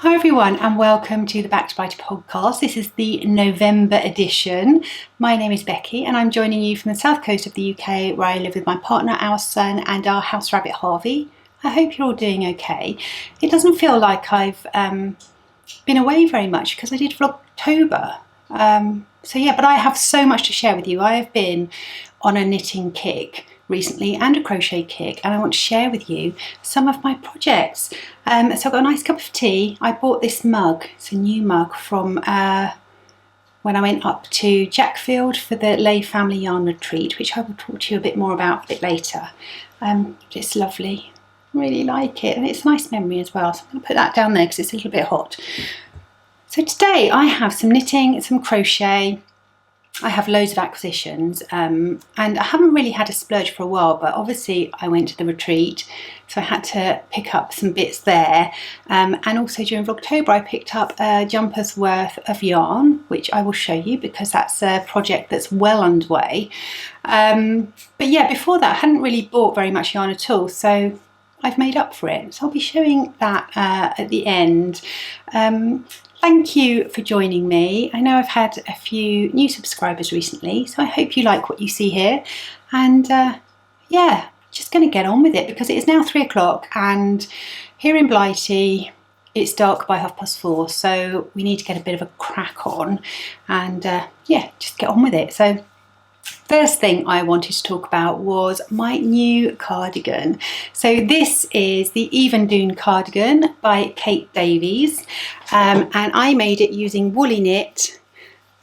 Hi everyone and welcome to the Back to Blighty podcast. This is the November edition. My name is Becky and I'm joining you from the south coast of the UK where I live with my partner, our son and our house rabbit Harvey. I hope you're all doing okay. It doesn't feel like I've been away very much because I did Vlogtober. But I have so much to share with you. I have been on a knitting kick recently and a crochet kick, and I want to share with you some of my projects. So I've got a nice cup of tea. I bought this mug, it's a new mug from when I went up to Jackfield for the Lay Family Yarn Retreat, which I will talk to you a bit more about a bit later. It's lovely, really like it, and it's a nice memory as well, so I'm going to put that down there because it's a little bit hot. So today I have some knitting, some crochet. I have loads of acquisitions and I haven't really had a splurge for a while, but obviously I went to the retreat, so I had to pick up some bits there, and also during Vlogtober I picked up a jumper's worth of yarn, which I will show you because that's a project that's well underway. But yeah, before that I hadn't really bought very much yarn at all, so I've made up for it. So I'll be showing that at the end. Thank you for joining me. I know I've had a few new subscribers recently, so I hope you like what you see here. And yeah, just going to get on with it because it is now 3 o'clock and here in Blighty it's dark by 4:30, so we need to get a bit of a crack on and yeah, just get on with it. So first thing I wanted to talk about was my new cardigan. So this is the Evendoon cardigan by Kate Davies, and I made it using woolly knit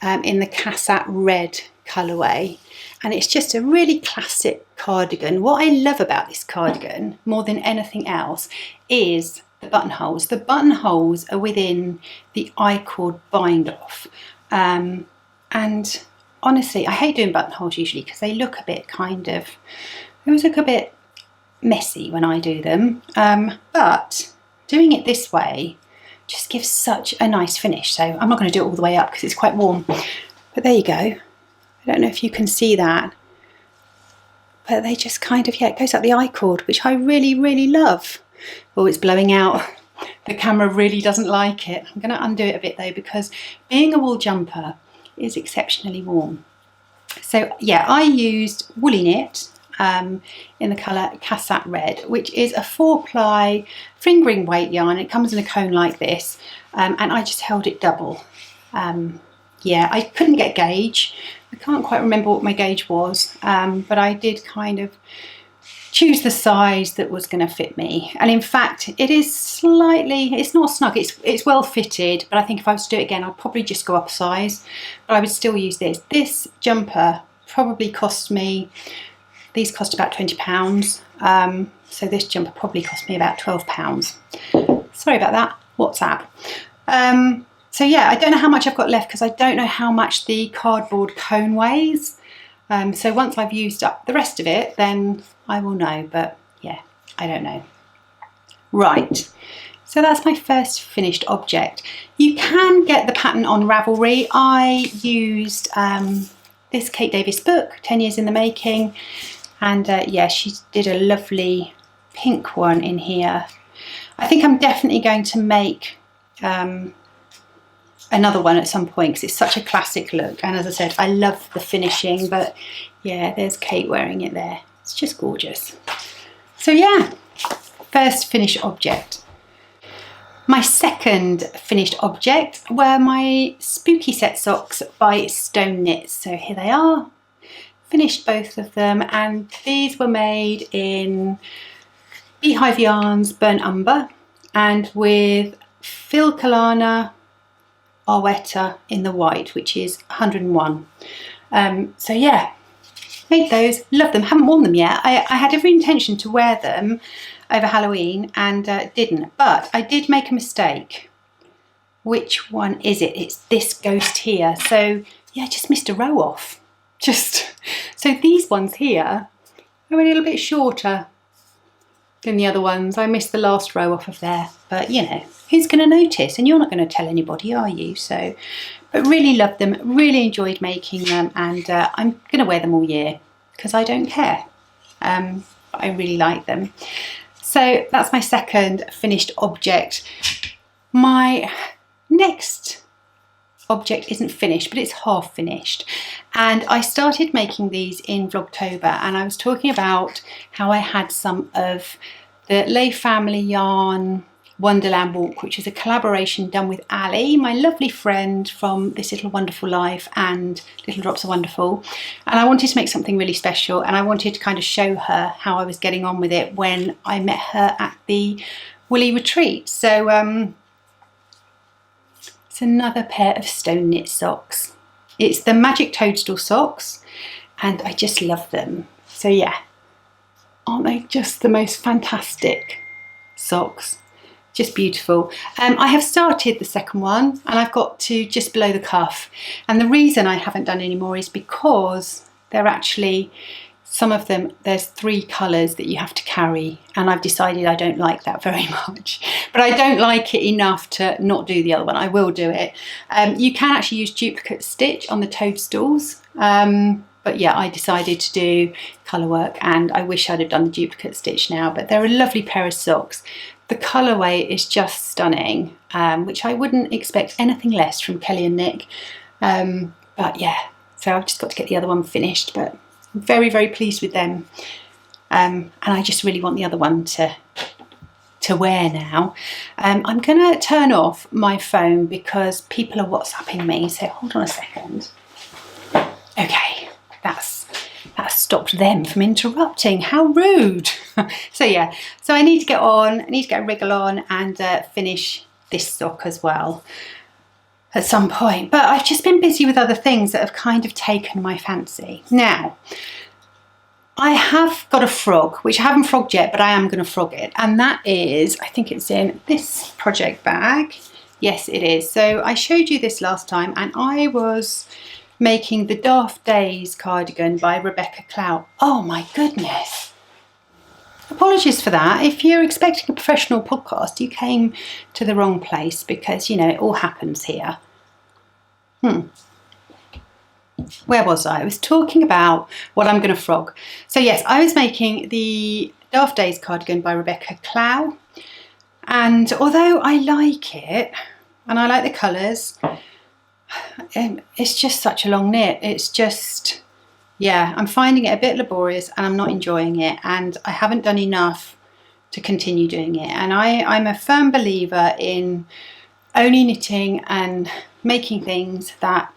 in the Cassatt red colourway, and it's just a really classic cardigan. What I love about this cardigan more than anything else is the buttonholes. The buttonholes are within the I-cord bind off, and honestly, I hate doing buttonholes usually because they look a bit they always look a bit messy when I do them. But doing it this way just gives such a nice finish. So I'm not going to do it all the way up because it's quite warm. But there you go. I don't know if you can see that. But they just yeah, it goes up the I-cord, which I really, really love. Oh, it's blowing out. The camera really doesn't like it. I'm going to undo it a bit though because being a wool jumper is exceptionally warm. So yeah, I used woolly knit in the colour Cassatt Red, which is a 4-ply fingering weight yarn. It comes in a cone like this, and I just held it double. Yeah, I couldn't get gauge. I can't quite remember what my gauge was, but I did kind of choose the size that was going to fit me, and in fact it is slightly, it's not snug, it's well fitted, but I think if I was to do it again I'd probably just go up a size, but I would still use this. This jumper probably cost me, these cost about £20, so this jumper probably cost me about £12. Sorry about that, WhatsApp. So yeah, I don't know how much I've got left because I don't know how much the cardboard cone weighs. So once I've used up the rest of it, then I will know, but yeah, I don't know. Right, so that's my first finished object. You can get the pattern on Ravelry. I used this Kate Davies book, 10 Years in the Making, and yeah, she did a lovely pink one in here. I think I'm definitely going to make another one at some point because it's such a classic look, and as I said, I love the finishing, but yeah, there's Kate wearing it there. It's just gorgeous. So yeah, first finished object. My second finished object were my spooky set socks by Stone Knits. So here they are, finished both of them, and these were made in Beehive Yarns Burnt Umber and with Filcolana Arwetta in the white, which is 101. So yeah, made those, love them, haven't worn them yet. I had every intention to wear them over Halloween and didn't, but I did make a mistake. Which one is it? It's this ghost here. So yeah, I just missed a row off. So these ones here are a little bit shorter than the other ones. I missed the last row off of there, but you know, who's going to notice? And you're not going to tell anybody, are you? So, but really loved them, really enjoyed making them, and I'm going to wear them all year because I don't care. But I really like them. So that's my second finished object. My next object isn't finished, but it's half finished, and I started making these in Vlogtober, and I was talking about how I had some of the Lay Family Yarn Wonderland Walk, which is a collaboration done with Ali, my lovely friend from This Little Wonderful Life and Little Drops of Wonderful, and I wanted to make something really special, and I wanted to kind of show her how I was getting on with it when I met her at the Woolly Retreat. So it's another pair of stone knit socks. It's the Magic Toadstool socks, and I just love them. So yeah, aren't they just the most fantastic socks? Just beautiful. I have started the second one, and I've got to just below the cuff, and the reason I haven't done any more is because they're actually, some of them, there's 3 colours that you have to carry, and I've decided I don't like that very much, but I don't like it enough to not do the other one. I will do it. You can actually use duplicate stitch on the toadstools, but yeah, I decided to do colour work, and I wish I'd have done the duplicate stitch now, but they're a lovely pair of socks. The colourway is just stunning, which I wouldn't expect anything less from Kelly and Nick, but yeah, so I've just got to get the other one finished, but I'm very, very pleased with them, and I just really want the other one to wear now. I'm going to turn off my phone because people are WhatsApping me, so hold on a second. Okay, that's stopped them from interrupting. How rude. So yeah, so I need to get on, I need to get a wriggle on and finish this sock as well at some point, but I've just been busy with other things that have kind of taken my fancy. Now, I have got a frog, which I haven't frogged yet, but I am going to frog it, and that is, I think it's in this project bag. Yes, it is. So I showed you this last time, and I was making the Daft Days cardigan by Rebecca Clout. Oh my goodness. Apologies for that. If you're expecting a professional podcast, you came to the wrong place, because, you know, it all happens here. Where was I? I was talking about what I'm going to frog. So yes, I was making the Daft Days cardigan by Rebecca Clout, and although I like it and I like the colours, it's just such a long knit. It's just, yeah, I'm finding it a bit laborious and I'm not enjoying it, and I haven't done enough to continue doing it. And I'm a firm believer in only knitting and making things that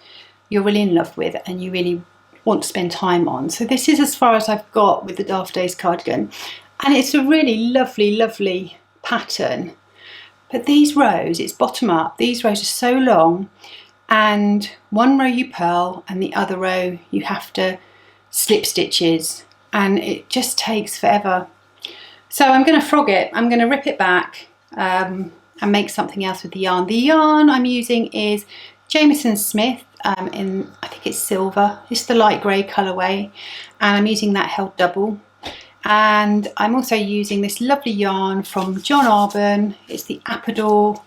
you're really in love with and you really want to spend time on. So this is as far as I've got with the Daft Days cardigan, and it's a really lovely, lovely pattern. But these rows, it's bottom up, these rows are so long, and one row you purl and the other row you have to slip stitches, and it just takes forever. So I'm going to frog it. I'm going to rip it back and make something else with the yarn. The yarn I'm using is Jameson Smith in, I think it's silver. It's the light grey colourway, and I'm using that held double. And I'm also using this lovely yarn from John Arbon. It's the Appledore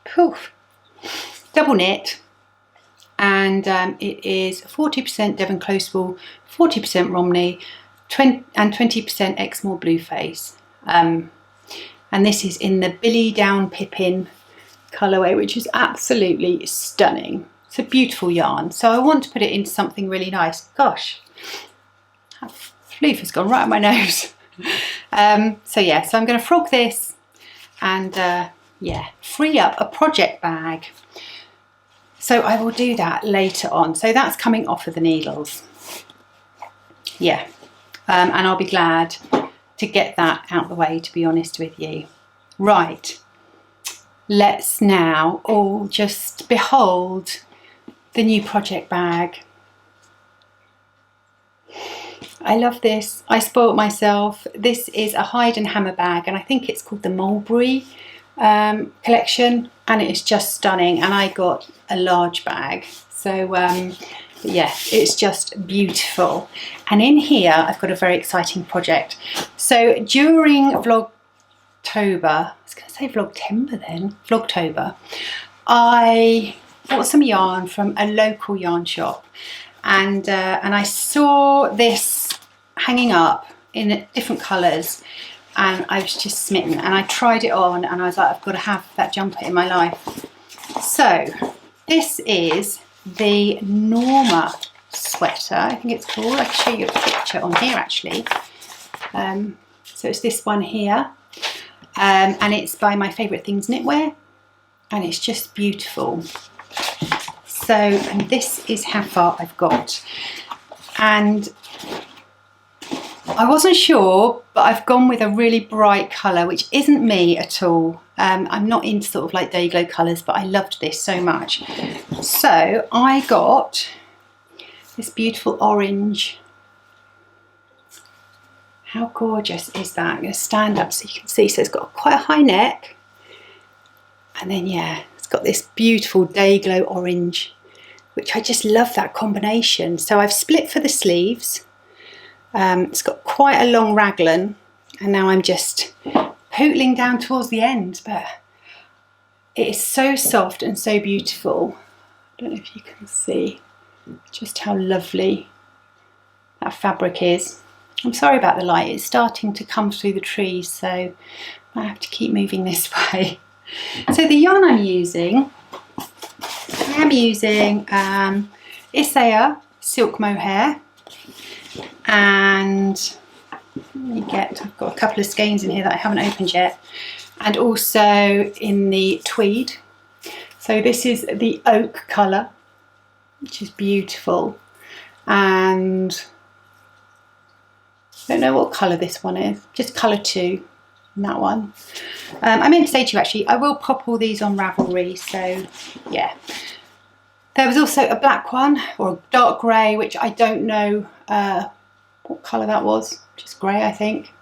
Poof, double knit, and it is 40% Devon Closewool, 40% Romney, and 20% Exmoor Blueface. And this is in the Billy Down Pippin colourway, which is absolutely stunning. It's a beautiful yarn, so I want to put it into something really nice. Gosh, that floof has gone right up my nose. So yeah, so I'm going to frog this and yeah, free up a project bag. So I will do that later on. So that's coming off of the needles. Yeah, and I'll be glad to get that out the way, to be honest with you. Right, let's now all just behold the new project bag. I love this. I spoilt myself. This is a Hide and Hammer bag, and I think it's called the Mulberry collection, and it is just stunning, and I got a large bag. So yeah, it's just beautiful. And in here I've got a very exciting project. So during Vlogtober, I was going to say Vlogtember then, Vlogtober, I bought some yarn from a local yarn shop, and I saw this hanging up in different colours, and I was just smitten, and I tried it on and I was like, I've got to have that jumper in my life. So this is the Norma Sweater, I think it's called. I can show you a picture on here actually. So it's this one here, and it's by My Favourite Things Knitwear, and it's just beautiful. So, and this is how far I've got, and I wasn't sure, but I've gone with a really bright colour, which isn't me at all. I'm not into sort of like day glow colours, but I loved this so much. So I got this beautiful orange. How gorgeous is that? I'm going to stand up so you can see. So it's got quite a high neck, and then yeah, it's got this beautiful day glow orange, which I just love that combination. So I've split for the sleeves. It's got quite a long raglan, and now I'm just pootling down towards the end, but it is so soft and so beautiful. I don't know if you can see just how lovely that fabric is. I'm sorry about the light, it's starting to come through the trees, so I have to keep moving this way. So the yarn I'm using, Isaiah silk mohair, and I've got a couple of skeins in here that I haven't opened yet, and also in the tweed. So this is the oak colour, which is beautiful, and I don't know what colour this one is, just colour 2 in that one. I meant to say to you actually, I will pop all these on Ravelry, so yeah. There was also a black one, or a dark grey, which I don't know what colour that was, just grey I think.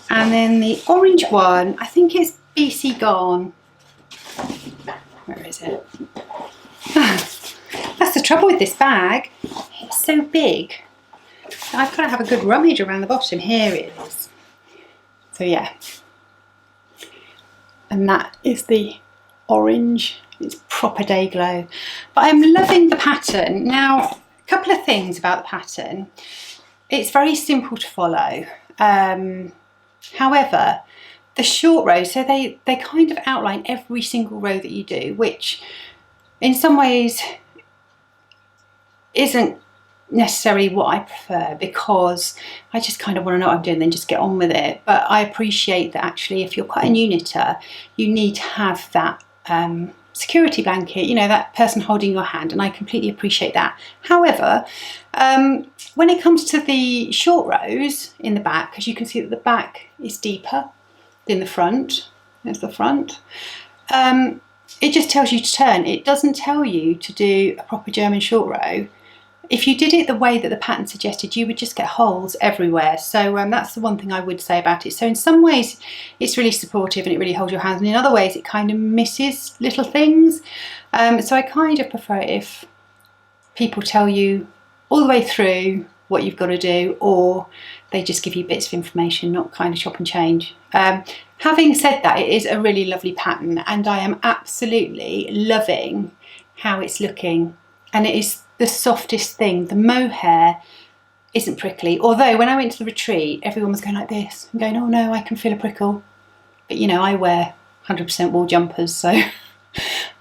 And then the orange one, I think it's BC Garn. Where is it? That's the trouble with this bag, it's so big. I've got to have a good rummage around the bottom. Here it is. So yeah, and that is the orange. It's proper day glow, but I'm loving the pattern. Now, a couple of things about the pattern. It's very simple to follow. However, the short rows, so they kind of outline every single row that you do, which in some ways isn't necessarily what I prefer, because I just kind of want to know what I'm doing, then just get on with it. But I appreciate that actually, if you're quite a new knitter, you need to have that security blanket, you know, that person holding your hand, and I completely appreciate that. However, when it comes to the short rows in the back, because you can see that the back is deeper than the front, there's the front, it just tells you to turn. It doesn't tell you to do a proper German short row. If you did it the way that the pattern suggested, you would just get holes everywhere. So that's the one thing I would say about it. So in some ways it's really supportive and it really holds your hands, and in other ways it kind of misses little things. So I kind of prefer it if people tell you all the way through what you've got to do, or they just give you bits of information, not kind of chop and change. Having said that, it is a really lovely pattern, and I am absolutely loving how it's looking, and it is the softest thing. The mohair isn't prickly, although when I went to the retreat everyone was going like this and going, oh no, I can feel a prickle, but you know, I wear 100% wool jumpers, so I'm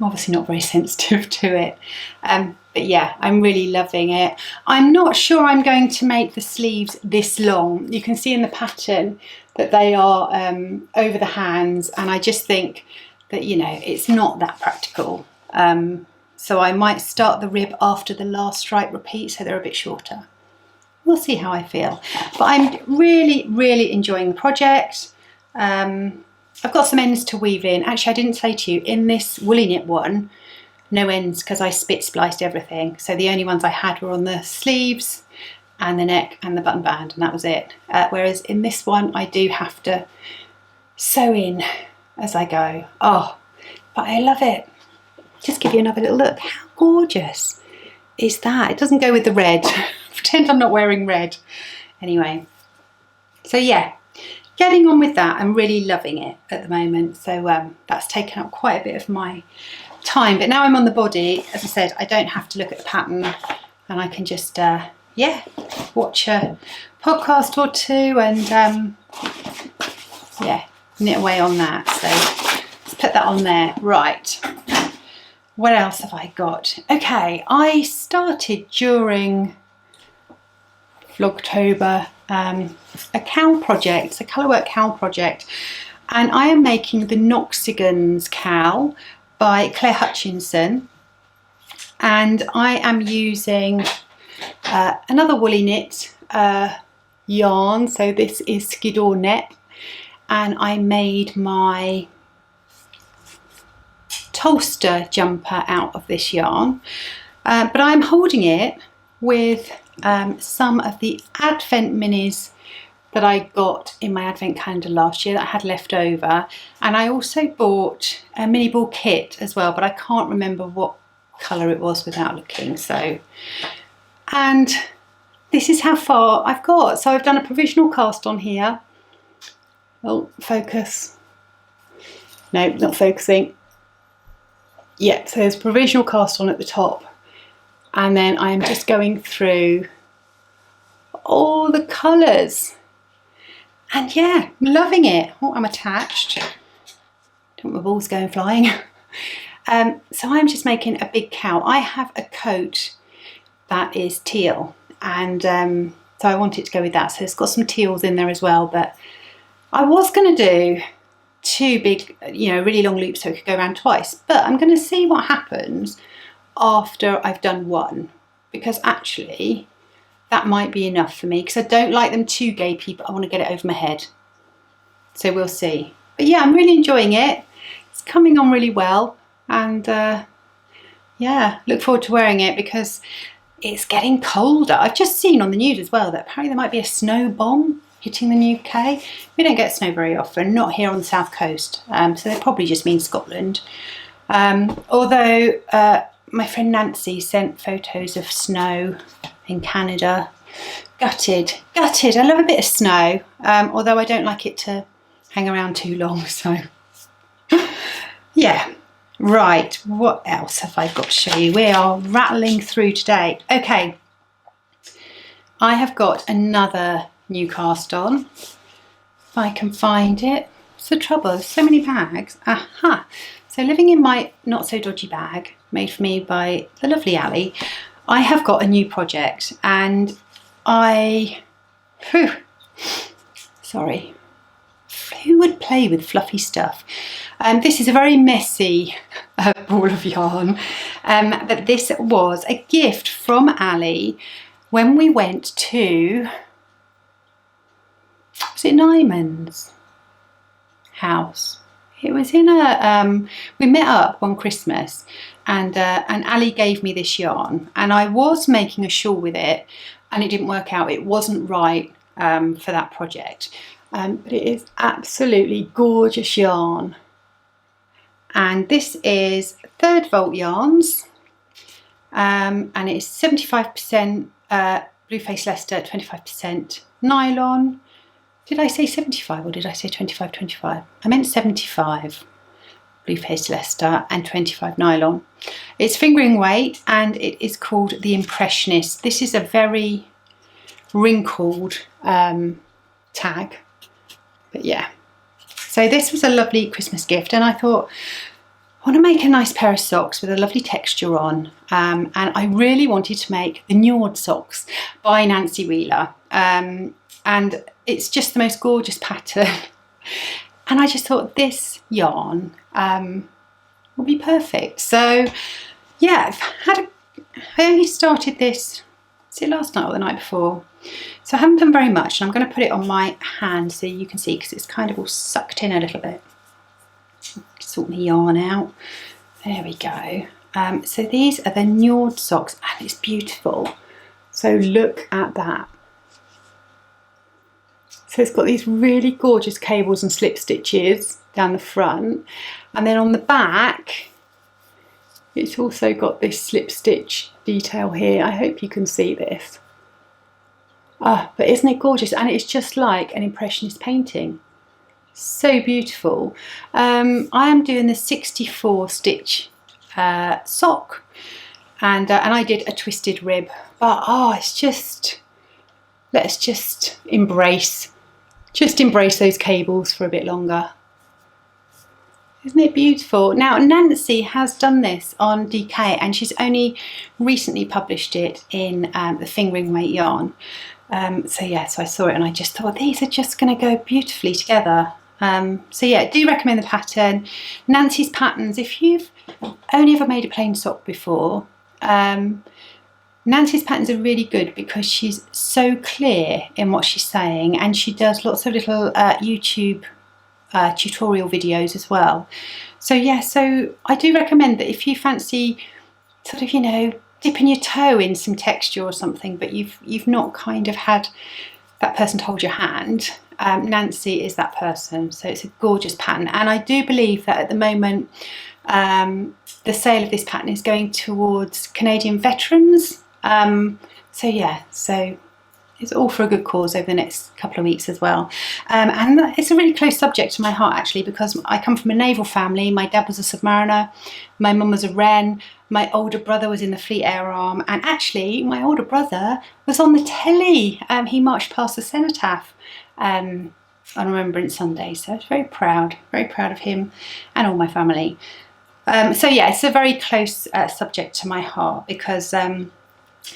obviously not very sensitive to it. But yeah, I'm really loving it. I'm not sure I'm going to make the sleeves this long. You can see in the pattern that they are over the hands, and I just think that, you know, it's not that practical. So I might start the rib after the last stripe repeat, so they're a bit shorter. We'll see how I feel. But I'm really, really enjoying the project. I've got some ends to weave in. Actually, I didn't say to you, in this woolly knit one, no ends, because I spit spliced everything. So the only ones I had were on the sleeves and the neck and the button band, and that was it. Whereas in this one, I do have to sew in as I go. Oh, but I love it. Just give you another little look. How gorgeous is that? It doesn't go with the red. Pretend I'm not wearing red. Anyway, so yeah, getting on with that. I'm really loving it at the moment. So that's taken up quite a bit of my time. But now I'm on the body, as I said, I don't have to look at the pattern, and I can just, yeah, watch a podcast or two and yeah, knit away on that. So let's put that on there. Right, what else have I got? Okay, I started during Vlogtober a cowl project, a colourwork cowl project, and I am making the Noxagons cowl by Claire Hutchinson, and I am using another woolly knit yarn. So this is Skiddaw net, and I made my Toadstool jumper out of this yarn, but I'm holding it with some of the Advent minis that I got in my Advent calendar last year that I had left over, and I also bought a mini ball kit as well, but I can't remember what colour it was without looking. So, and this is how far I've got. So I've done a provisional cast on here. Oh, focus. No, not focusing. Yeah, so there's provisional cast on at the top, and then I'm just going through all the colours, and yeah, loving it. Oh, I'm attached. Don't want my balls going flying. So I'm just making a big cowl. I have a coat that is teal, and so I wanted to go with that. So it's got some teals in there as well, but I was going to do two big, you know, really long loops so it could go around twice, but I'm going to see what happens after I've done one, because actually that might be enough for me, because I don't like them too gapey, but I want to get it over my head. So we'll see. But yeah, I'm really enjoying it. It's coming on really well, and yeah, look forward to wearing it because it's getting colder. I've just seen on the news as well that apparently there might be a snow bomb hitting the UK. We don't get snow very often, not here on the south coast, so they probably just mean Scotland. Although my friend Nancy sent photos of snow in Canada. Gutted. I love a bit of snow, although I don't like it to hang around too long, so yeah. Right, what else have I got to show you? We are rattling through today. Okay, I have got another new cast on, if I can find it. What's the trouble? There's so many bags. Aha! So living in my not so dodgy bag made for me by the lovely Ali, I have got a new project, and sorry, who would play with fluffy stuff? This is a very messy ball of yarn, but this was a gift from Ali when we went to, was it Nyman's house? It was in a, we met up one Christmas, and Ali gave me this yarn, and I was making a shawl with it, and it didn't work out. It wasn't right for that project, but it is absolutely gorgeous yarn. And this is 3rd Volt yarns, and it's 75% Blueface Leicester, 25% nylon. Did I say 75 or did I say 25? I meant 75 Blueface Leicester and 25 nylon. It's fingering weight, and it is called the Impressionist. This is a very wrinkled tag, but yeah. So this was a lovely Christmas gift, and I thought I want to make a nice pair of socks with a lovely texture on, and I really wanted to make the Njord Socks by Nancy Wheeler, and it's just the most gorgeous pattern, and I just thought this yarn will be perfect. So yeah, I only started this, was it last night or the night before? So I haven't done very much, and I'm going to put it on my hand so you can see, because it's kind of all sucked in a little bit. Sort my yarn out. There we go. So these are the Njord Socks, and it's beautiful. So look at that. So it's got these really gorgeous cables and slip stitches down the front, and then on the back it's also got this slip stitch detail here. I hope you can see this. But isn't it gorgeous? And it's just like an Impressionist painting. So beautiful. I am doing the 64 stitch sock, and I did a twisted rib, but it's just, let's just embrace Just embrace those cables for a bit longer. Isn't it beautiful? Now Nancy has done this on DK and she's only recently published it in the fingering weight yarn. So yeah, so I saw it and I just thought these are just going to go beautifully together. So yeah, do recommend the pattern. Nancy's patterns, if you've only ever made a plain sock before, Nancy's patterns are really good because she's so clear in what she's saying, and she does lots of little YouTube tutorial videos as well. So yeah, so I do recommend that if you fancy sort of, you know, dipping your toe in some texture or something, but you've not kind of had that person to hold your hand, Nancy is that person. So it's a gorgeous pattern, and I do believe that at the moment the sale of this pattern is going towards Canadian veterans. So yeah, so it's all for a good cause over the next couple of weeks as well. And it's a really close subject to my heart actually, because I come from a naval family. My dad was a submariner, my mum was a Wren, my older brother was in the Fleet Air Arm, and actually my older brother was on the telly. He marched past the cenotaph on Remembrance Sunday, so I was very proud of him and all my family. So yeah, it's a very close subject to my heart because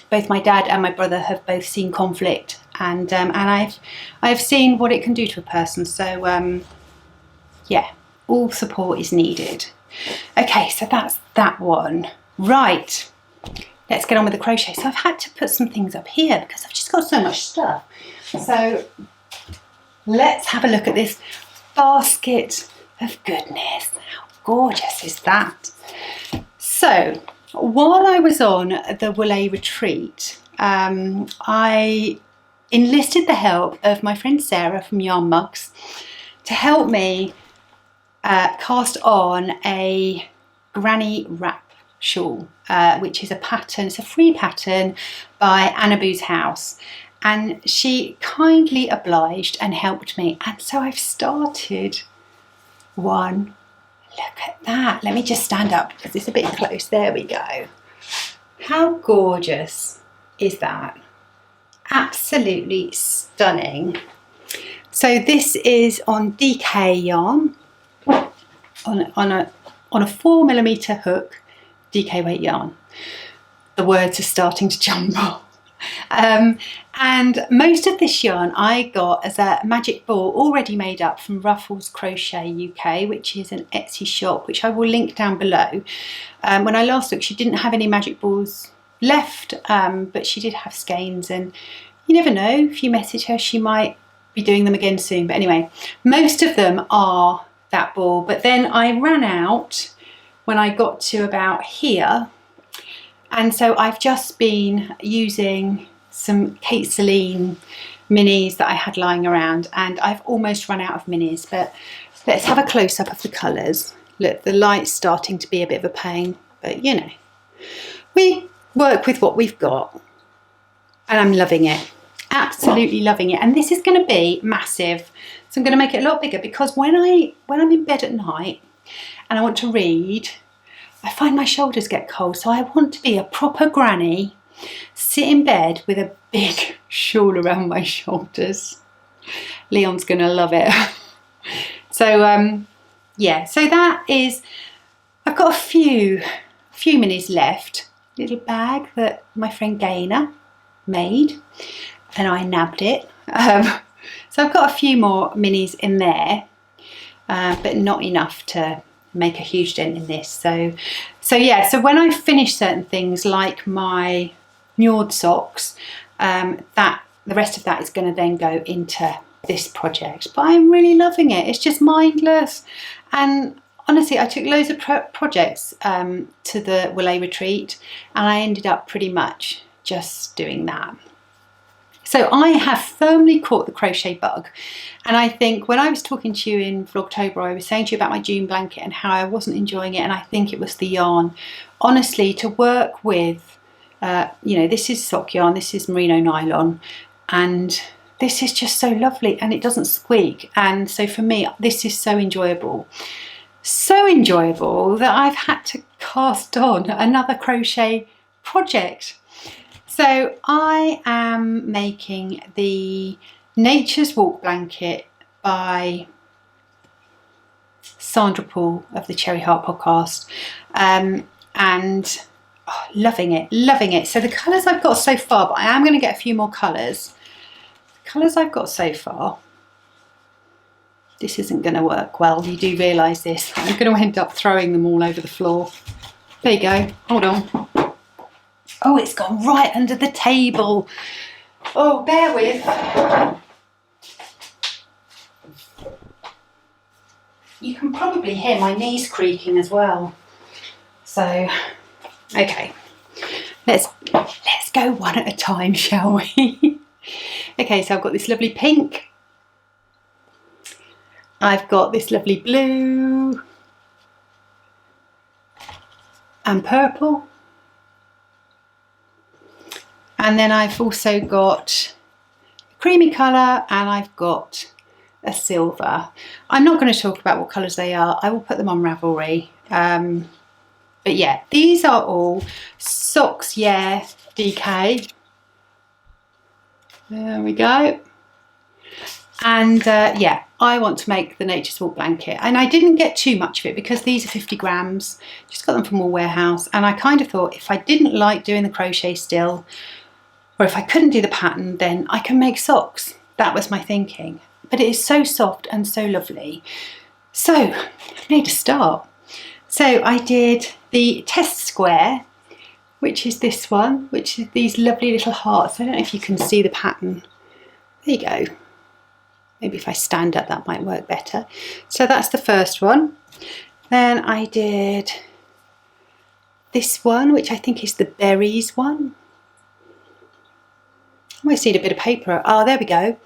both my dad and my brother have both seen conflict, and I've seen what it can do to a person. So yeah, all support is needed. Okay, so that's that one. Right, let's get on with the crochet. So I've had to put some things up here because I've just got so much stuff. So let's have a look at this basket of goodness. How gorgeous is that? So while I was on the Woolay retreat, I enlisted the help of my friend Sarah from Yarn Mugs to help me cast on a granny wrap shawl, which is a pattern, it's a free pattern by Annaboo's House, and she kindly obliged and helped me, and so I've started one. Look at that. Let me just stand up because it's a bit close. There we go. How gorgeous is that? Absolutely stunning. So this is on DK yarn, on a 4mm hook, DK weight yarn. The words are starting to jumble. And most of this yarn I got as a magic ball already made up from Ruffles Crochet UK, which is an Etsy shop, which I will link down below. When I last looked, she didn't have any magic balls left, but she did have skeins, and you never know, if you message her she might be doing them again soon. But anyway, most of them are that ball, but then I ran out when I got to about here. And so I've just been using some Kate Celine minis that I had lying around, and I've almost run out of minis, but let's have a close-up of the colours. Look, the light's starting to be a bit of a pain, but you know, we work with what we've got, and I'm loving it, absolutely loving it. And this is going to be massive, so I'm going to make it a lot bigger, because when I'm in bed at night and I want to read, I find my shoulders get cold, so I want to be a proper granny, sit in bed with a big shawl around my shoulders. Leon's gonna love it. So yeah, so that is, I've got a few minis left. Little bag that my friend Gaynor made, and I nabbed it. So I've got a few more minis in there, but not enough to make a huge dent in this. So yeah, so when I finish certain things like my Njord socks, that the rest of that is going to then go into this project. But I'm really loving it. It's just mindless, and honestly I took loads of projects to the Woolay retreat, and I ended up pretty much just doing that. So I have firmly caught the crochet bug, and I think when I was talking to you in Vlogtober, I was saying to you about my June blanket and how I wasn't enjoying it, and I think it was the yarn. Honestly, to work with, you know, this is sock yarn, this is merino nylon, and this is just so lovely, and it doesn't squeak, and so for me this is so enjoyable that I've had to cast on another crochet project. So I am making the Nature's Walk blanket by Sandra Paul of the Cherry Heart podcast, and loving it. So the colours I've got so far, but I am going to get a few more colours. The colours I've got so far, this isn't going to work well, you do realise this. I'm going to end up throwing them all over the floor. There you go, hold on. Oh, it's gone right under the table. Oh, bear with. You can probably hear my knees creaking as well. So, okay, let's go one at a time, shall we? Okay, so I've got this lovely pink. I've got this lovely blue and purple. And then I've also got a creamy colour and I've got a silver. I'm not going to talk about what colours they are. I will put them on Ravelry. But yeah, these are all Socks, yeah, DK. There we go. And yeah, I want to make the Nature's Walk blanket. And I didn't get too much of it because these are 50 grams. Just got them from Wool Warehouse. And I kind of thought if I didn't like doing the crochet still, or if I couldn't do the pattern, then I can make socks. That was my thinking. But it is so soft and so lovely. So I need to start. So I did the test square, which is this one, which is these lovely little hearts. I don't know if you can see the pattern. There you go. Maybe if I stand up that might work better. So that's the first one. Then I did this one, which I think is the berries one. I almost need a bit of paper. Oh, there we go.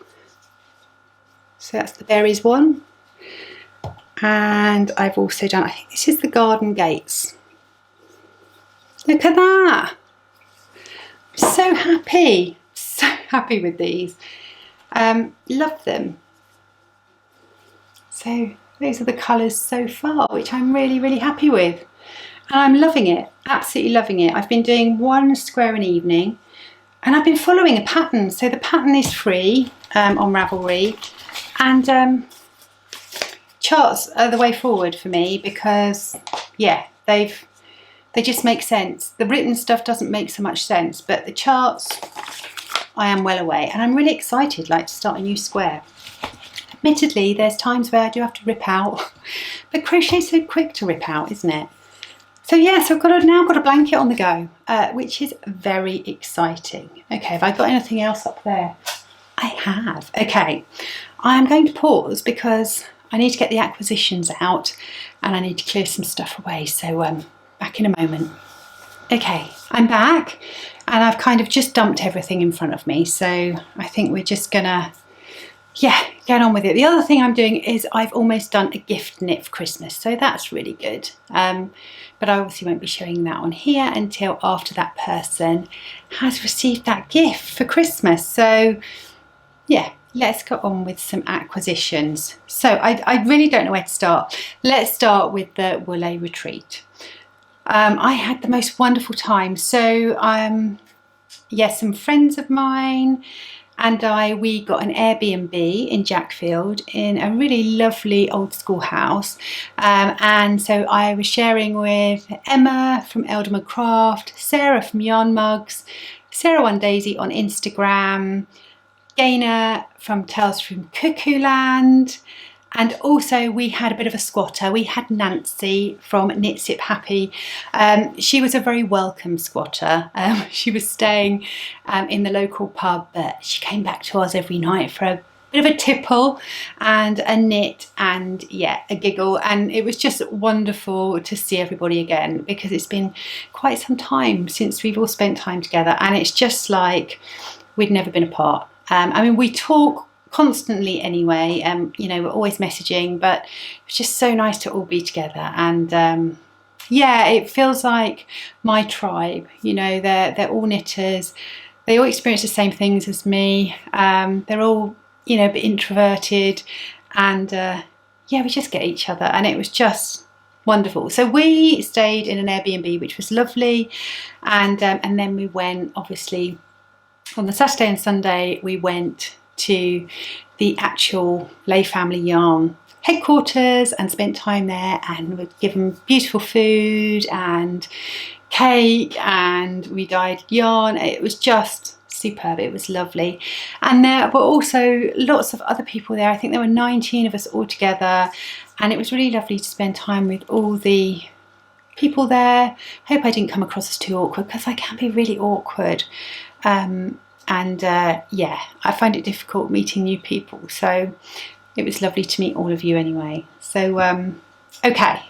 So that's the berries one. And I've also done, I think this is the garden gates. Look at that. I'm so happy with these. Love them. So those are the colours so far, which I'm really happy with. And I'm loving it, absolutely loving it. I've been doing one square an evening and I've been following a pattern. So the pattern is free on Ravelry, and charts are the way forward for me because, yeah, they just make sense. The written stuff doesn't make so much sense, but the charts, I am well away, and I'm really excited to start a new square. Admittedly, there's times where I do have to rip out, but crochet's so quick to rip out, isn't it? So yes, I've now got a blanket on the go, which is very exciting. Okay, have I got anything else up there? I have. Okay, I am going to pause because I need to get the acquisitions out and I need to clear some stuff away. So back in a moment. Okay, I'm back and I've kind of just dumped everything in front of me. So I think we're just gonna, get on with it. The other thing I'm doing is I've almost done a gift knit for Christmas. So that's really good. But I obviously won't be showing that on here until after that person has received that gift for Christmas. So yeah, let's go on with some acquisitions. So I really don't know where to start. Let's start with the Woolay retreat. I had the most wonderful time. So yes, some friends of mine and we got an Airbnb in Jackfield in a really lovely old school house. And so I was sharing with Emma from Eldenwood Crafts, Sarah from Yarn Mugs, Sarah One Daisy on Instagram, Gaynor from Tales from Cuckoo Land, and also we had a bit of a squatter. We had Nancy from Knit Sip Happy. She was a very welcome squatter. She was staying in the local pub, but she came back to us every night for a bit of a tipple and a knit and a giggle. And it was just wonderful to see everybody again because it's been quite some time since we've all spent time together, and it's just like we'd never been apart. I mean, we talk constantly anyway, we're always messaging, but it's just so nice to all be together. And it feels like my tribe. They're all knitters. They all experience the same things as me. They're all a bit introverted, and we just get each other, and it was just wonderful. So we stayed in an Airbnb, which was lovely, and then we went, obviously on the Saturday and Sunday we went to the actual Lay Family Yarn headquarters and spent time there, and were given beautiful food and cake, and we dyed yarn. It was just superb. It was lovely. And there were also lots of other people there. I think there were 19 of us all together, and it was really lovely to spend time with all the people there. Hope I didn't come across as too awkward, because I can be really awkward. Yeah, I find it difficult meeting new people, so it was lovely to meet all of you anyway. So okay,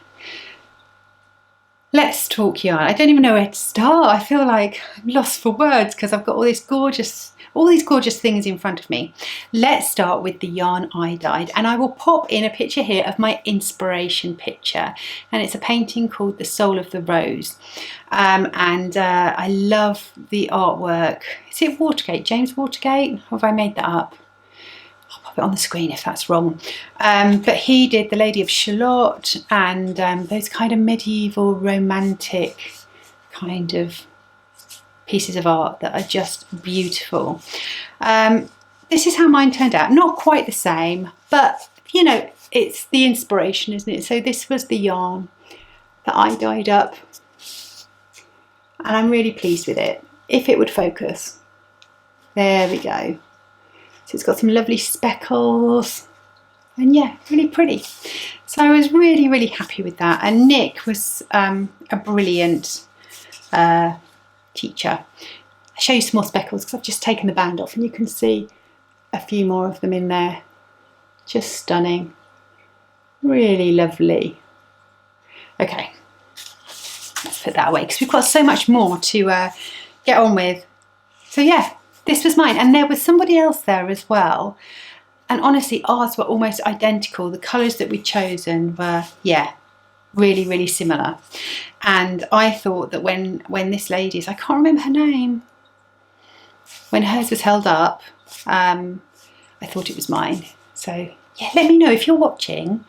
let's talk yarn. I don't even know where to start. I feel like I'm lost for words because I've got all these gorgeous things in front of me. Let's start with the yarn I dyed, and I will pop in a picture here of my inspiration picture, and it's a painting called The Soul of the Rose. I love the artwork. Is it Watergate? James Watergate? Or have I made that up? I'll pop it on the screen if that's wrong. But he did The Lady of Shalott and those kind of medieval romantic kind of pieces of art that are just beautiful. This is how mine turned out. Not quite the same, but you know, it's the inspiration, isn't it? So this was the yarn that I dyed up, and I'm really pleased with it. If it would focus. There we go. So it's got some lovely speckles, and yeah, really pretty. So I was really, really happy with that. And Nick was a brilliant teacher. I'll show you some more speckles because I've just taken the band off, and you can see a few more of them in there. Just stunning. Really lovely. Okay, let's put that away because we've got so much more to get on with. So yeah, this was mine, and there was somebody else there as well, and honestly ours were almost identical. The colours that we'd chosen were, yeah, really, really similar. And I thought that when this lady's, I can't remember her name, when hers was held up, I thought it was mine. So yeah, let me know if you're watching.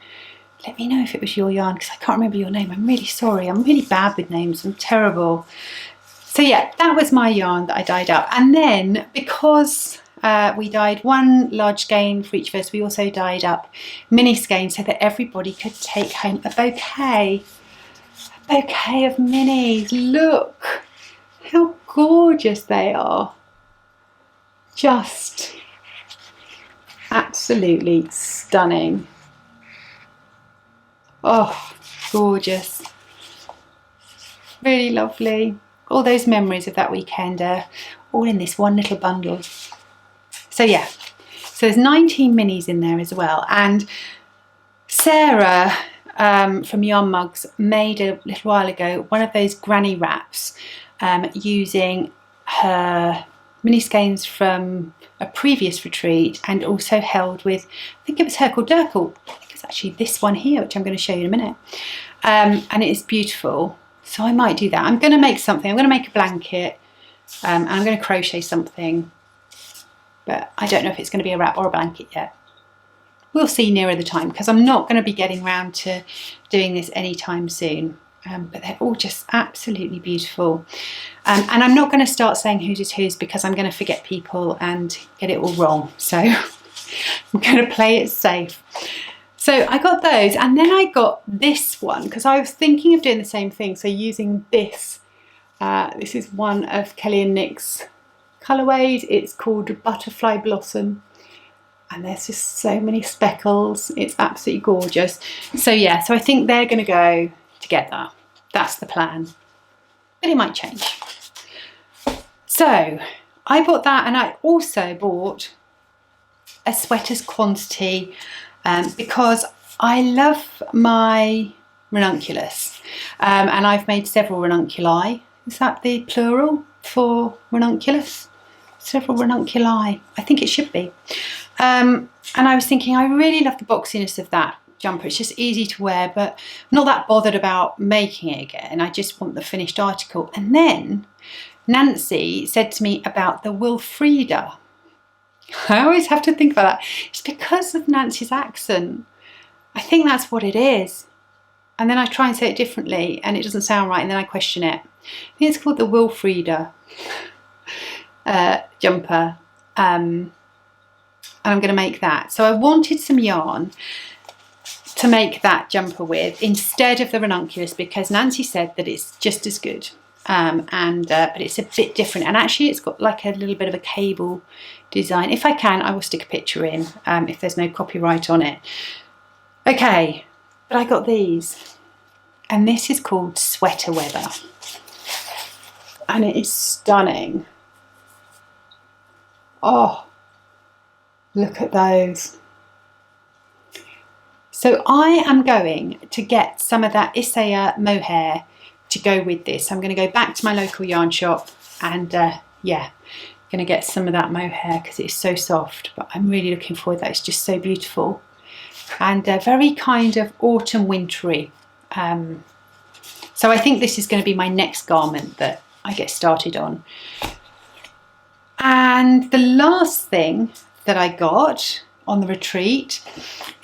Let me know if it was your yarn, because I can't remember your name. I'm really sorry. I'm really bad with names. I'm terrible. So yeah, that was my yarn that I dyed up. And then because we dyed one large skein for each of us, we also dyed up mini skeins so that everybody could take home a bouquet. A bouquet of minis. Look how gorgeous they are. Just absolutely stunning. Oh, gorgeous. Really lovely. All those memories of that weekend are all in this one little bundle. So yeah, so there's 19 minis in there as well. And Sarah from Yarn Mugs made a little while ago one of those granny wraps using her mini skeins from a previous retreat, and also held with, I think it was Hercule Durkle. I think it's actually this one here, which I'm going to show you in a minute. And it is beautiful. So I might do that. I'm going to make something. I'm going to make a blanket, and I'm going to crochet something, but I don't know if it's going to be a wrap or a blanket yet. We'll see nearer the time, because I'm not going to be getting around to doing this anytime soon. But they're all just absolutely beautiful. And I'm not going to start saying whose is whose, because I'm going to forget people and get it all wrong. So I'm going to play it safe. So I got those, and then I got this one because I was thinking of doing the same thing. So using this, this is one of Kelly and Nick's colourways. It's called Butterfly Blossom, and there's just so many speckles. It's absolutely gorgeous. So yeah, so I think they're going to go together. That's the plan, but it might change. So I bought that, and I also bought a sweaters quantity because I love my ranunculus, and I've made several ranunculi. Is that the plural for ranunculus? Several ranunculi, I think it should be. And I was thinking, I really love the boxiness of that jumper. It's just easy to wear, but I'm not that bothered about making it again. I just want the finished article. And then Nancy said to me about the Wilfreda. I always have to think about that. It's because of Nancy's accent. I think that's what it is. And then I try and say it differently and it doesn't sound right, and then I question it. I think it's called the Wilfreda jumper. and I'm going to make that. So I wanted some yarn to make that jumper with instead of the ranunculus, because Nancy said that it's just as good, but it's a bit different, and actually it's got like a little bit of a cable design. If I can, I will stick a picture in if there's no copyright on it. Okay, but I got these, and this is called Sweater Weather, and it is stunning. Oh, look at those. So I am going to get some of that Isaiah mohair to go with this. I'm going to go back to my local yarn shop and yeah, going to get some of that mohair because it's so soft, but I'm really looking forward to that. It's just so beautiful and very kind of autumn wintry. So I think this is going to be my next garment that I get started on. And the last thing that I got on the retreat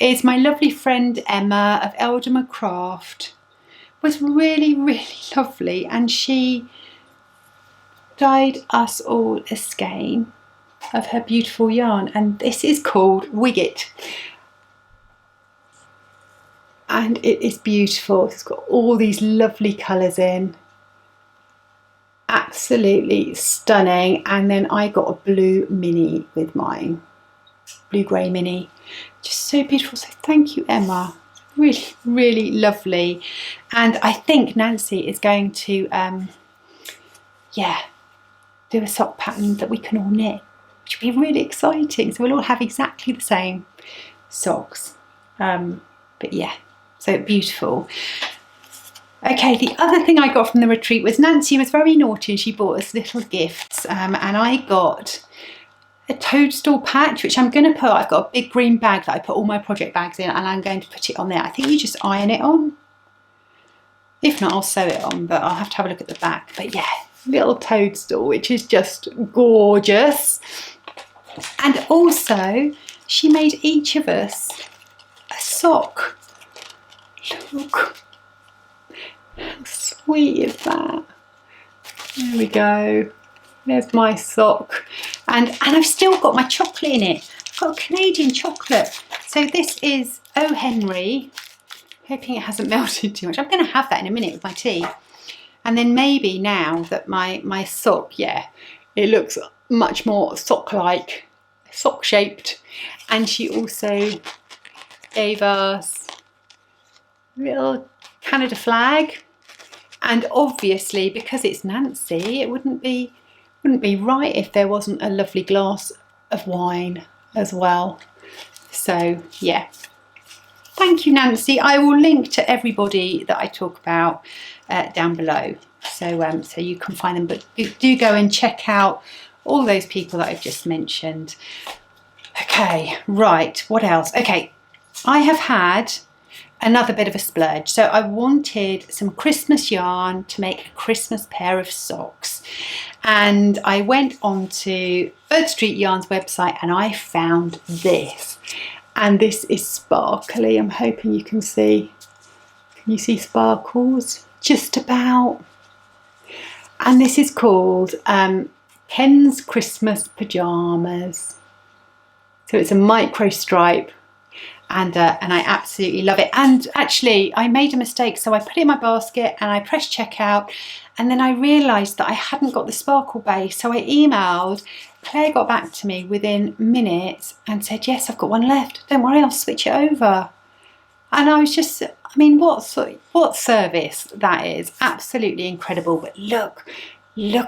is my lovely friend Emma of Eldenwood Crafts. Was really, really lovely, and she dyed us all a skein of her beautiful yarn, and this is called Wigget, and it is beautiful. It's got all these lovely colours in, absolutely stunning. And then I got a blue mini with mine, blue grey mini, just so beautiful. So thank you, Emma, really, really lovely. And I think Nancy is going to yeah, do a sock pattern that we can all knit, which will be really exciting. So we'll all have exactly the same socks, but yeah, so beautiful. Okay, the other thing I got from the retreat was Nancy was very naughty and she bought us little gifts, and I got a Toadstool patch, which I'm going to put, I've got a big green bag that I put all my project bags in, and I'm going to put it on there. I think you just iron it on. If not, I'll sew it on, but I'll have to have a look at the back. But yeah, little Toadstool, which is just gorgeous. And also, she made each of us a sock. Look, how sweet is that? There we go. There's my sock. And I've still got my chocolate in it. I've got a Canadian chocolate. So this is O. Henry. Hoping it hasn't melted too much. I'm going to have that in a minute with my tea. And then maybe now that my sock, yeah, it looks much more sock-like, sock-shaped. And she also gave us a little Canada flag. And obviously, because it's Nancy, it wouldn't be right if there wasn't a lovely glass of wine as well. So yeah, thank you, Nancy. I will link to everybody that I talk about down below, so so you can find them, but do go and check out all those people that I've just mentioned. Okay, right, what else? Okay, I have had another bit of a splurge. So I wanted some Christmas yarn to make a Christmas pair of socks. And I went onto Bird Street Yarn's website and I found this. And this is sparkly. I'm hoping you can see. Can you see sparkles? Just about. And this is called Ken's Christmas Pyjamas. So it's a micro stripe. And I absolutely love it. And actually, I made a mistake. So I put it in my basket and I pressed checkout. And then I realised that I hadn't got the sparkle base. So I emailed. Claire got back to me within minutes and said, yes, I've got one left. Don't worry, I'll switch it over. And I was just, I mean, what service that is. Absolutely incredible. But look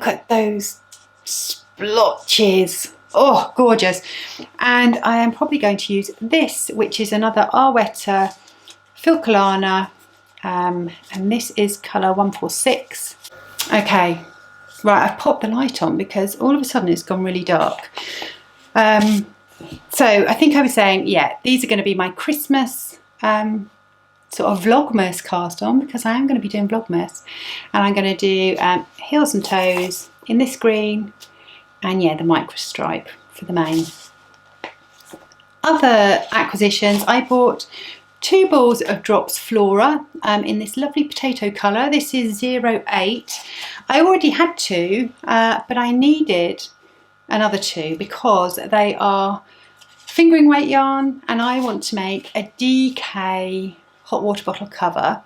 at those splotches. Oh, gorgeous. And I am probably going to use this, which is another Arwetta Filcolana, and this is colour 146. Okay, right, I've popped the light on because all of a sudden it's gone really dark. So I think I was saying, yeah, these are going to be my Christmas sort of Vlogmas cast on, because I am going to be doing Vlogmas, and I'm going to do heels and toes in this green. And yeah, the micro stripe for the mane. Other acquisitions, I bought 2 balls of Drops Flora in this lovely potato colour. This is 08. I already had 2, but I needed another 2 because they are fingering weight yarn, and I want to make a DK hot water bottle cover,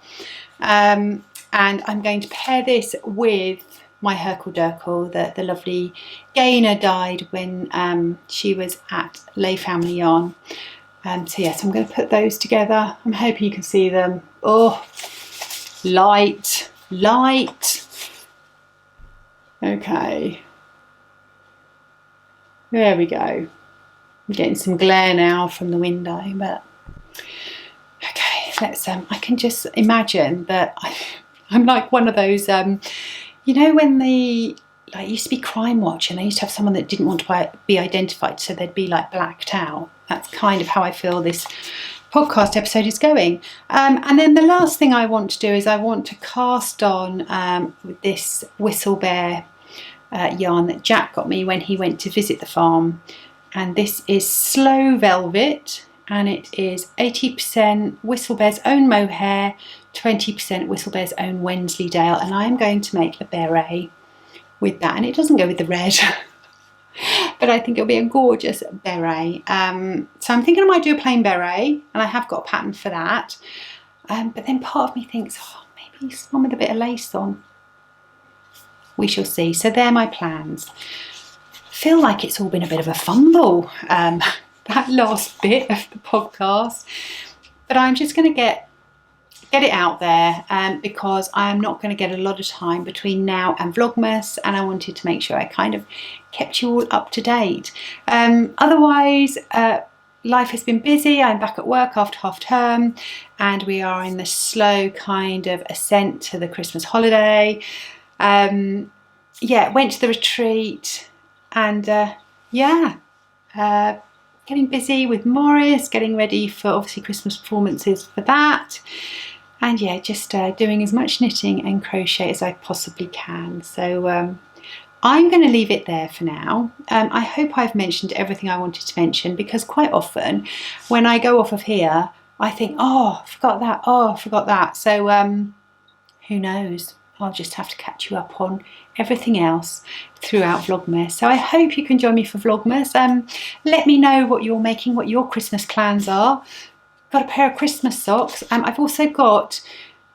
and I'm going to pair this with my Herkle Durkle that the lovely Gaynor dyed when she was at Lay Family Yarn. So yes, I'm going to put those together. I'm hoping you can see them. Oh, light. Okay, there we go. I'm getting some glare now from the window, but okay, let's I can just imagine that I'm like one of those you know, when they used to be Crime Watch and they used to have someone that didn't want to be identified, so they'd be like blacked out. That's kind of how I feel this podcast episode is going. And then the last thing I want to do is I want to cast on with this Whistle Bear yarn that Jack got me when he went to visit the farm. And this is Slow Velvet, and it is 80% Whistle Bear's own mohair, 20% Whistle Bear's own Wensleydale, and I'm going to make a beret with that. And it doesn't go with the red, but I think it'll be a gorgeous beret. So I'm thinking I might do a plain beret, and I have got a pattern for that. But then part of me thinks, oh, maybe some with a bit of lace on. We shall see. So they're my plans. Feel like it's all been a bit of a fumble, that last bit of the podcast, but I'm just going to get it out there because I'm not going to get a lot of time between now and Vlogmas, and I wanted to make sure I kind of kept you all up to date. Otherwise, life has been busy. I'm back at work after half term, and we are in the slow kind of ascent to the Christmas holiday. Yeah, went to the retreat, and getting busy with Morris, getting ready for obviously Christmas performances for that, and yeah, just doing as much knitting and crochet as I possibly can. So I'm going to leave it there for now. I hope I've mentioned everything I wanted to mention, because quite often when I go off of here I think, oh, I forgot that, oh, I forgot that. So who knows, I'll just have to catch you up on everything else throughout Vlogmas. So I hope you can join me for Vlogmas. Let me know what you're making, what your Christmas plans are. Got a pair of Christmas socks. I've also got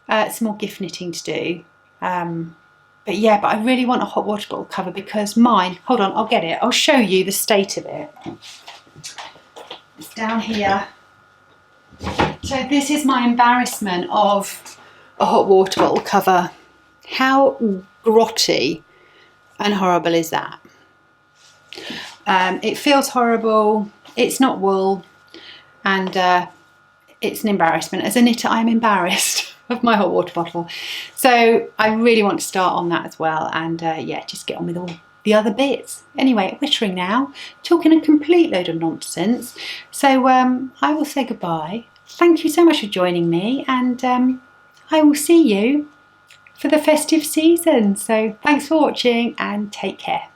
some more gift knitting to do. But I really want a hot water bottle cover, because mine, hold on, I'll get it. I'll show you the state of it. It's down here. So this is my embarrassment of a hot water bottle cover. How grotty and horrible is that? It feels horrible, it's not wool, and it's an embarrassment. As a knitter, I'm embarrassed of my hot water bottle. So I really want to start on that as well, and just get on with all the other bits. Anyway, wittering now, talking a complete load of nonsense. So I will say goodbye. Thank you so much for joining me, and I will see you for the festive season. So thanks for watching, and take care.